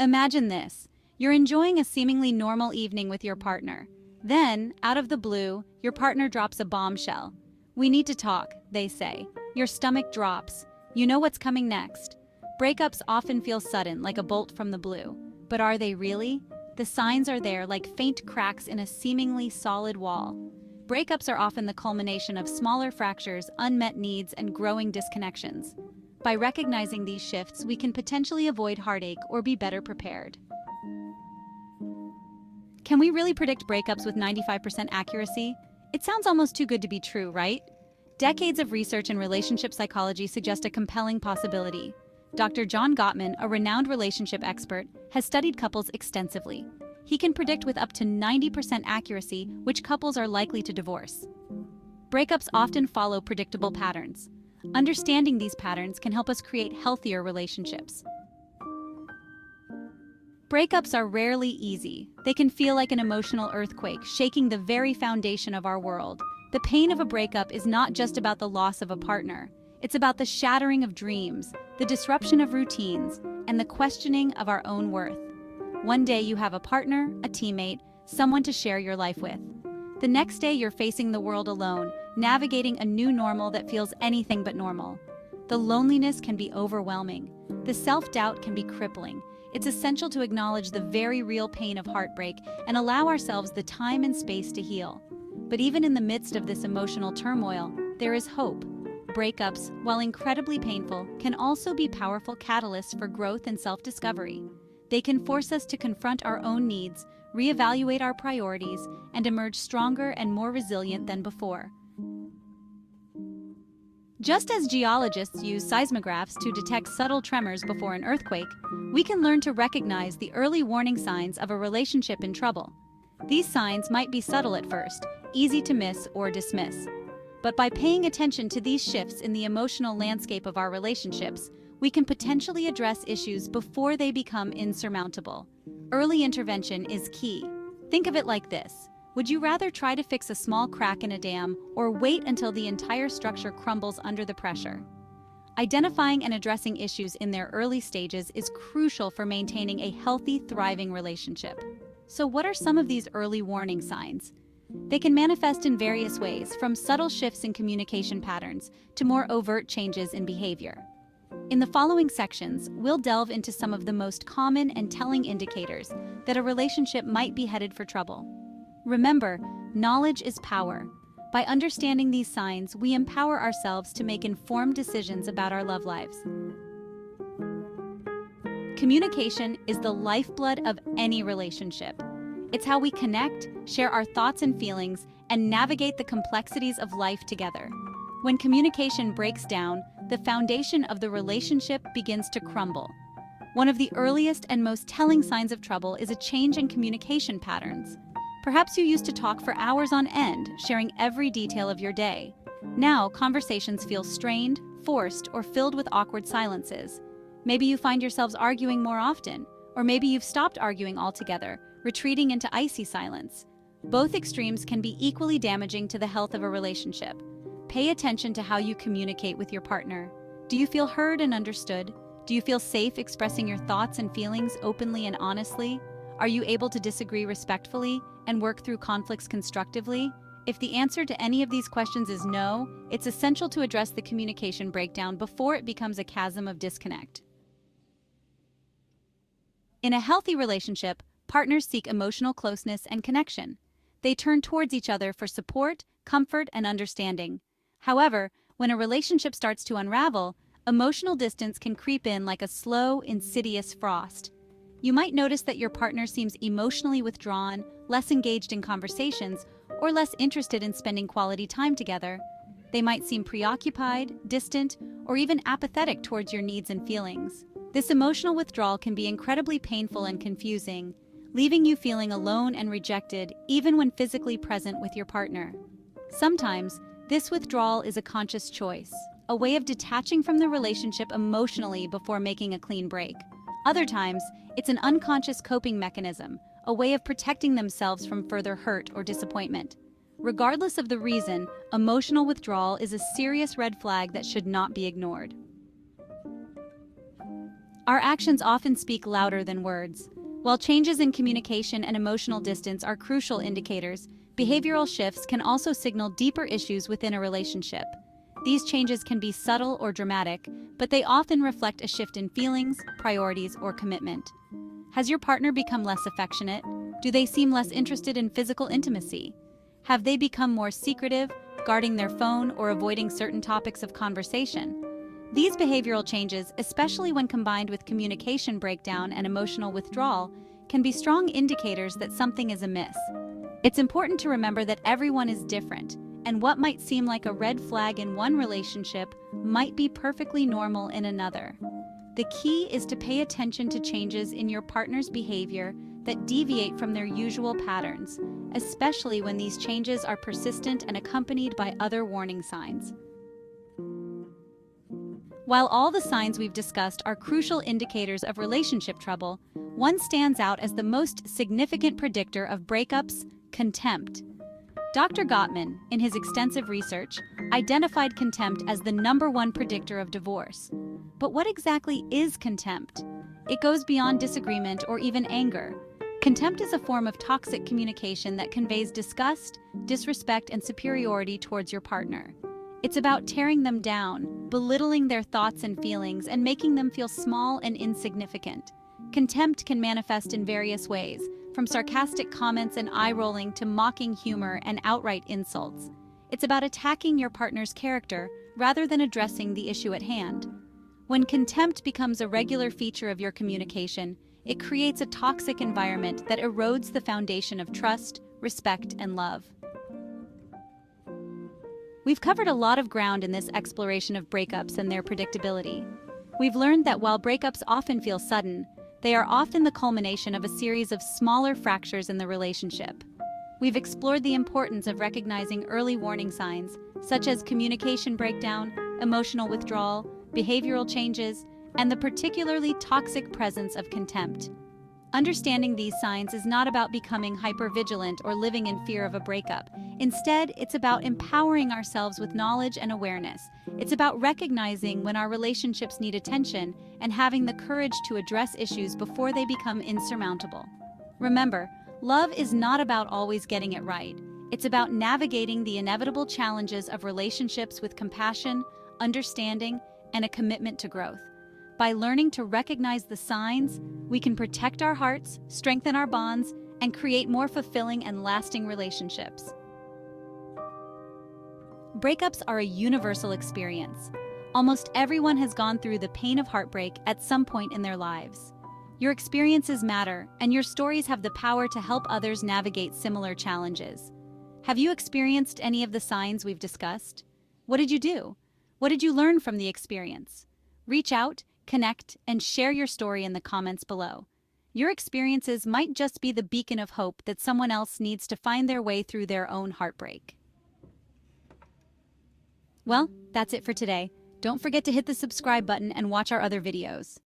Imagine this. You're enjoying a seemingly normal evening with your partner. Then, out of the blue, your partner drops a bombshell. "We need to talk," they say. Your stomach drops. You know what's coming next. Breakups often feel sudden, like a bolt from the blue. But are they really? The signs are there, like faint cracks in a seemingly solid wall. Breakups are often the culmination of smaller fractures, unmet needs, and growing disconnections. By recognizing these shifts, we can potentially avoid heartache or be better prepared. Can we really predict breakups with 95% accuracy? It sounds almost too good to be true, right? Decades of research in relationship psychology suggest a compelling possibility. Dr. John Gottman, a renowned relationship expert, has studied couples extensively. He can predict with up to 90% accuracy which couples are likely to divorce. Breakups often follow predictable patterns. Understanding these patterns can help us create healthier relationships. Breakups are rarely easy. They can feel like an emotional earthquake, shaking the very foundation of our world. The pain of a breakup is not just about the loss of a partner. It's about the shattering of dreams, the disruption of routines, and the questioning of our own worth. One day you have a partner, a teammate, someone to share your life with. The next day you're facing the world alone, navigating a new normal that feels anything but normal. The loneliness can be overwhelming. The self-doubt can be crippling. It's essential to acknowledge the very real pain of heartbreak and allow ourselves the time and space to heal. But even in the midst of this emotional turmoil, there is hope. Breakups, while incredibly painful, can also be powerful catalysts for growth and self-discovery. They can force us to confront our own needs, reevaluate our priorities, and emerge stronger and more resilient than before. Just as geologists use seismographs to detect subtle tremors before an earthquake, we can learn to recognize the early warning signs of a relationship in trouble. These signs might be subtle at first, easy to miss or dismiss. But by paying attention to these shifts in the emotional landscape of our relationships, we can potentially address issues before they become insurmountable. Early intervention is key. Think of it like this. Would you rather try to fix a small crack in a dam or wait until the entire structure crumbles under the pressure? Identifying and addressing issues in their early stages is crucial for maintaining a healthy, thriving relationship. So what are some of these early warning signs? They can manifest in various ways, from subtle shifts in communication patterns to more overt changes in behavior. In the following sections, we'll delve into some of the most common and telling indicators that a relationship might be headed for trouble. Remember, knowledge is power. By understanding these signs, we empower ourselves to make informed decisions about our love lives. Communication is the lifeblood of any relationship. It's how we connect, share our thoughts and feelings, and navigate the complexities of life together. When communication breaks down, the foundation of the relationship begins to crumble. One of the earliest and most telling signs of trouble is a change in communication patterns. Perhaps you used to talk for hours on end, sharing every detail of your day. Now, conversations feel strained, forced, or filled with awkward silences. Maybe you find yourselves arguing more often, or maybe you've stopped arguing altogether, retreating into icy silence. Both extremes can be equally damaging to the health of a relationship. Pay attention to how you communicate with your partner. Do you feel heard and understood? Do you feel safe expressing your thoughts and feelings openly and honestly? Are you able to disagree respectfully and work through conflicts constructively? If the answer to any of these questions is no, it's essential to address the communication breakdown before it becomes a chasm of disconnect. In a healthy relationship, partners seek emotional closeness and connection. They turn towards each other for support, comfort, and understanding. However, when a relationship starts to unravel, emotional distance can creep in like a slow, insidious frost. You might notice that your partner seems emotionally withdrawn, less engaged in conversations, or less interested in spending quality time together. They might seem preoccupied, distant, or even apathetic towards your needs and feelings. This emotional withdrawal can be incredibly painful and confusing, leaving you feeling alone and rejected even when physically present with your partner. Sometimes, this withdrawal is a conscious choice, a way of detaching from the relationship emotionally before making a clean break. Other times, it's an unconscious coping mechanism, a way of protecting themselves from further hurt or disappointment. Regardless of the reason, emotional withdrawal is a serious red flag that should not be ignored. Our actions often speak louder than words. While changes in communication and emotional distance are crucial indicators, behavioral shifts can also signal deeper issues within a relationship. These changes can be subtle or dramatic, but they often reflect a shift in feelings, priorities, or commitment. Has your partner become less affectionate? Do they seem less interested in physical intimacy? Have they become more secretive, guarding their phone or avoiding certain topics of conversation? These behavioral changes, especially when combined with communication breakdown and emotional withdrawal, can be strong indicators that something is amiss. It's important to remember that everyone is different, and what might seem like a red flag in one relationship might be perfectly normal in another. The key is to pay attention to changes in your partner's behavior that deviate from their usual patterns, especially when these changes are persistent and accompanied by other warning signs. While all the signs we've discussed are crucial indicators of relationship trouble, one stands out as the most significant predictor of breakups: contempt. Dr. Gottman, in his extensive research, identified contempt as the #1 predictor of divorce. But what exactly is contempt? It goes beyond disagreement or even anger. Contempt is a form of toxic communication that conveys disgust, disrespect, and superiority towards your partner. It's about tearing them down, belittling their thoughts and feelings, and making them feel small and insignificant. Contempt can manifest in various ways, from sarcastic comments and eye-rolling to mocking humor and outright insults. It's about attacking your partner's character rather than addressing the issue at hand. When contempt becomes a regular feature of your communication, it creates a toxic environment that erodes the foundation of trust, respect, and love. We've covered a lot of ground in this exploration of breakups and their predictability. We've learned that while breakups often feel sudden, they are often the culmination of a series of smaller fractures in the relationship. We've explored the importance of recognizing early warning signs, such as communication breakdown, emotional withdrawal, behavioral changes, and the particularly toxic presence of contempt. Understanding these signs is not about becoming hypervigilant or living in fear of a breakup. Instead, it's about empowering ourselves with knowledge and awareness. It's about recognizing when our relationships need attention and having the courage to address issues before they become insurmountable. Remember, love is not about always getting it right. It's about navigating the inevitable challenges of relationships with compassion, understanding, and a commitment to growth. By learning to recognize the signs, we can protect our hearts, strengthen our bonds, and create more fulfilling and lasting relationships. Breakups are a universal experience. Almost everyone has gone through the pain of heartbreak at some point in their lives. Your experiences matter, and your stories have the power to help others navigate similar challenges. Have you experienced any of the signs we've discussed? What did you do? What did you learn from the experience? Reach out, connect, and share your story in the comments below. Your experiences might just be the beacon of hope that someone else needs to find their way through their own heartbreak. Well, that's it for today. Don't forget to hit the subscribe button and watch our other videos.